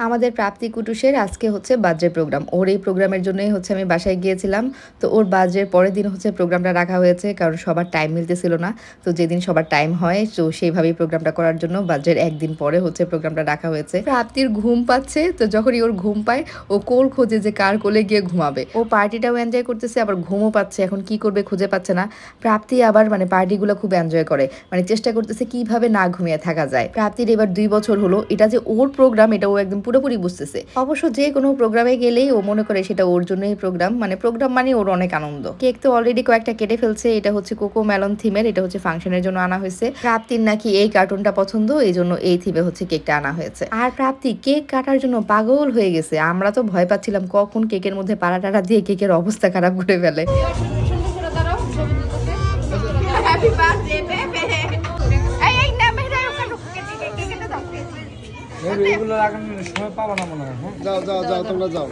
আমাদের প্রাপ্তি কুটুসের আজকে হচ্ছে বার্থডে প্রোগ্রাম। ওর এই প্রোগ্রামের জন্যই হচ্ছে আমি বাসায় গিয়েছিলাম। তো ওর বার্থডের পরের দিন হচ্ছে প্রোগ্রামটা রাখা হয়েছে, কারণ সবার টাইম মিলতেছিল না। তো যেদিন সবার টাইম হয় তো সেইভাবেই প্রোগ্রামটা করার জন্য বার্থডের একদিন পরে হচ্ছে প্রোগ্রামটা রাখা হয়েছে। প্রাপ্তির ঘুম পাচ্ছে, তো যখনই ওর ঘুম পায় ও কোল খোঁজে যে কার কোলে গিয়ে ঘুমাবে। ও পার্টিটাও এনজয় করতেছে, আবার ঘুমও পাচ্ছে। এখন কি করবে খুঁজে পাচ্ছে না। প্রাপ্তি আবার পার্টিগুলো খুব এনজয় করে, চেষ্টা করতেছে কিভাবে না ঘুমিয়ে থাকা যায়। প্রাপ্তির এবার 2 বছর হলো। এটা যে ওর প্রোগ্রাম এটা ও একদম পুরোপুরি বুঝতেছে। অবশ্য যে কোনো প্রোগ্রামে গেলেই ও মনে করে সেটা ওর জন্যই প্রোগ্রাম, প্রোগ্রাম মানে ওর অনেক আনন্দ। কেক তো অলরেডি কয়েকটা কেটে ফেলছে। এটা হচ্ছে কোকো মেলন থিমের, এটা হচ্ছে ফাংশনের জন্য আনা হয়েছে। প্রাপ্তির নাকি এই কার্টুনটা পছন্দ, এই জন্য এই থিমে হচ্ছে কেকটা আনা হয়েছে। আর প্রাপ্তি কেক কাটার জন্য পাগল হয়ে গেছে। আমরা তো ভয় পাচ্ছিলাম কখন কেকের মধ্যে পাড়া টাড়া দিয়ে কেকের অবস্থা খারাপ করে ফেলে। এগুলো লাগানোর সময় পাবা না মনে হয়। যাও যাও যাও তোমরা যাও।